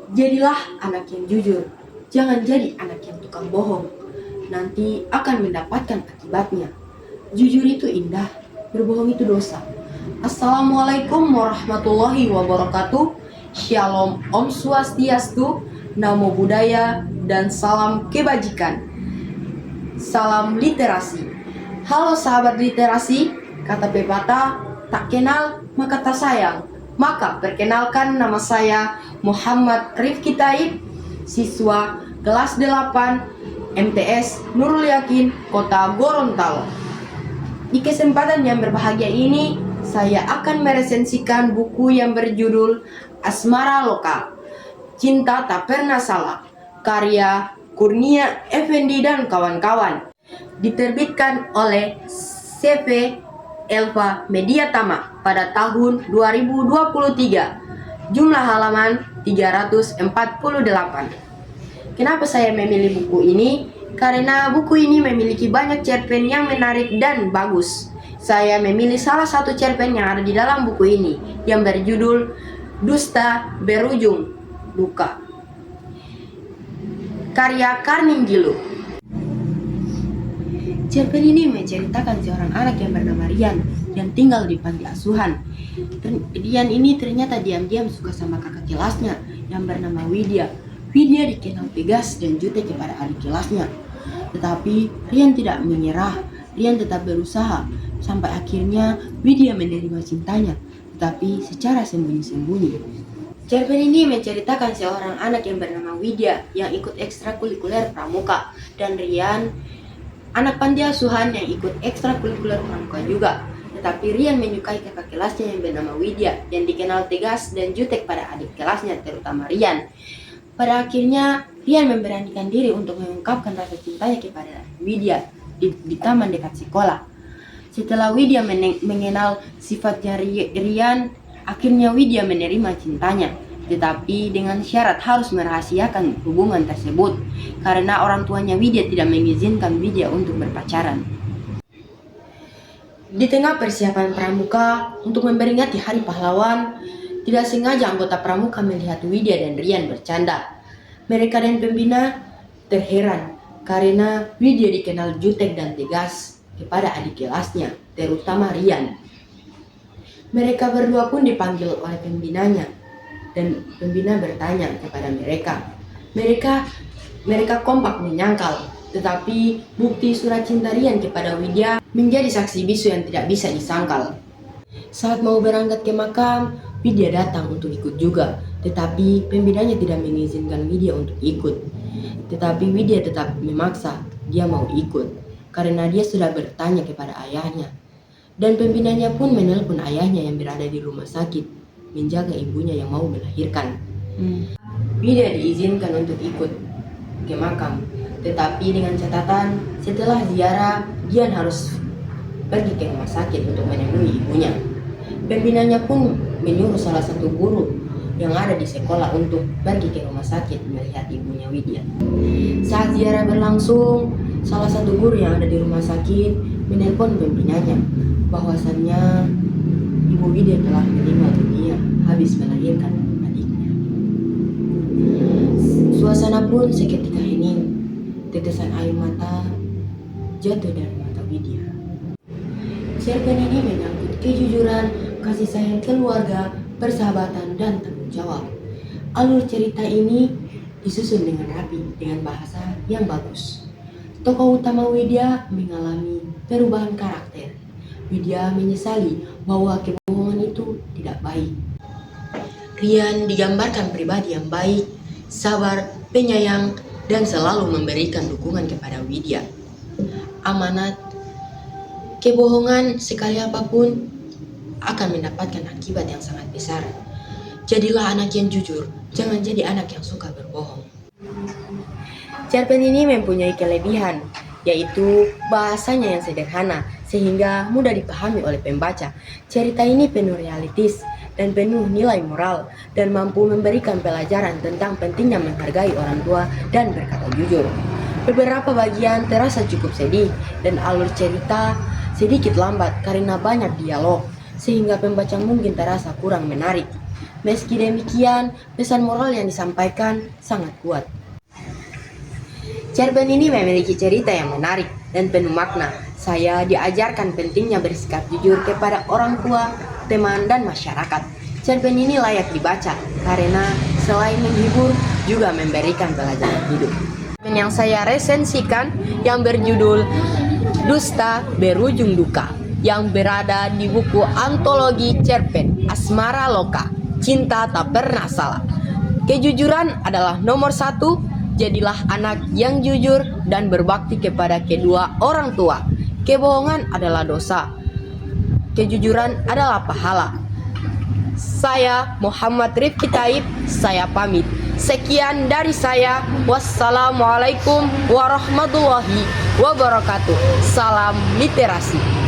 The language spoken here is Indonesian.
Jadilah anak yang jujur, jangan jadi anak yang tukang bohong. Nanti akan mendapatkan akibatnya. Jujur itu indah, berbohong itu dosa. Assalamualaikum warahmatullahi wabarakatuh. Shalom, Om Swastiastu, Namo Buddhaya, dan salam kebajikan. Salam literasi. Halo sahabat literasi, kata pepatah, tak kenal maka tak sayang. Maka perkenalkan, nama saya Muhammad Rifki Taib, siswa kelas 8 MTS Nurul Yakin, Kota Gorontalo. Di kesempatan yang berbahagia ini, saya akan meresensikan buku yang berjudul Asmara Lokal, Cinta Tak Pernah Salah, karya Kurnia Effendi dan kawan-kawan. Diterbitkan oleh CV Elva Media Tama pada tahun 2023. Jumlah halaman 348. Kenapa saya memilih buku ini? Karena buku ini memiliki banyak cerpen yang menarik dan bagus. Saya memilih salah satu cerpen yang ada di dalam buku ini yang berjudul Dusta Berujung Duka, karya Karning Gilu. Cerpen ini menceritakan seorang anak yang bernama Rian yang tinggal di panti asuhan. Rian ini ternyata diam-diam suka sama kakak kelasnya yang bernama Widya. Widya dikenal tegas dan jutek kepada adik kelasnya. Tetapi Rian tidak menyerah. Rian tetap berusaha sampai akhirnya Widya menerima cintanya, tetapi secara sembunyi-sembunyi. Cerpen ini menceritakan seorang anak yang bernama Widya yang ikut ekstrakurikuler pramuka, dan Rian, anak panti asuhan yang ikut ekstrakurikuler pramuka juga. Tetapi Rian menyukai kakak kelasnya yang bernama Widya yang dikenal tegas dan jutek pada adik kelasnya, terutama Rian. Pada akhirnya Rian memberanikan diri untuk mengungkapkan rasa cintanya kepada Widya di taman dekat sekolah. Setelah Widya mengenal sifatnya Rian, akhirnya Widya menerima cintanya, tetapi dengan syarat harus merahasiakan hubungan tersebut karena orang tuanya Widya tidak mengizinkan Widya untuk berpacaran. Di tengah persiapan pramuka untuk memperingati Hari Pahlawan, tidak sengaja anggota pramuka melihat Widya dan Rian bercanda. Mereka dan pembina terheran karena Widya dikenal jutek dan tegas kepada adik kelasnya, terutama Rian. Mereka berdua pun dipanggil oleh pembinanya, dan pembina bertanya kepada mereka. Mereka kompak menyangkal, tetapi bukti surat cinta Rian kepada Widya menjadi saksi bisu yang tidak bisa disangkal. Saat mau berangkat ke makam, Widya datang untuk ikut juga, tetapi pembinanya tidak mengizinkan Widya untuk ikut. Tetapi Widya tetap memaksa dia mau ikut, karena dia sudah bertanya kepada ayahnya. Dan pembinanya pun menelpon ayahnya yang berada di rumah sakit, menjaga ibunya yang mau melahirkan. Widya diizinkan untuk ikut ke makam, tetapi dengan catatan setelah ziarah dia harus pergi ke rumah sakit untuk menemui ibunya. Pembinanya pun menyuruh salah satu guru yang ada di sekolah untuk pergi ke rumah sakit melihat ibunya Widya. Saat ziarah berlangsung, salah satu guru yang ada di rumah sakit menelpon pembinanya bahwasannya ibu Widya telah meninggal dunia habis melahirkan adiknya. Suasana pun seketika hening. Tetesan air mata jatuh dari mata Widya. Cerpen ini menyangkut kejujuran, kasih sayang keluarga, persahabatan, dan tanggung jawab. Alur cerita ini disusun dengan rapi dengan bahasa yang bagus. Tokoh utama Widya mengalami perubahan karakter. Widya menyesali bahwa kebohongan itu tidak baik. Rian digambarkan pribadi yang baik, sabar, penyayang, dan selalu memberikan dukungan kepada Widya. Amanat, kebohongan sekali apapun akan mendapatkan akibat yang sangat besar. Jadilah anak yang jujur, jangan jadi anak yang suka berbohong. Cerpen ini mempunyai kelebihan, yaitu bahasanya yang sederhana sehingga mudah dipahami oleh pembaca. Cerita ini penuh realistis dan penuh nilai moral dan mampu memberikan pelajaran tentang pentingnya menghargai orang tua dan berkata jujur. Beberapa bagian terasa cukup sedih dan alur cerita sedikit lambat karena banyak dialog, sehingga pembaca mungkin terasa kurang menarik. Meski demikian, pesan moral yang disampaikan sangat kuat. Cerpen ini memiliki cerita yang menarik dan penuh makna. Saya diajarkan pentingnya bersikap jujur kepada orang tua, teman, dan masyarakat. Cerpen ini layak dibaca karena selain menghibur juga memberikan pelajaran hidup. Cerpen yang saya resensikan yang berjudul Dusta Berujung Duka, yang berada di buku antologi cerpen Asmara Loka, Cinta Tak Pernah Salah. Kejujuran adalah nomor 1. Jadilah anak yang jujur dan berbakti kepada kedua orang tua. Kebohongan adalah dosa. Kejujuran adalah pahala. Saya Muhammad Rifki Taib, saya pamit. Sekian dari saya. Wassalamualaikum warahmatullahi wabarakatuh. Salam literasi.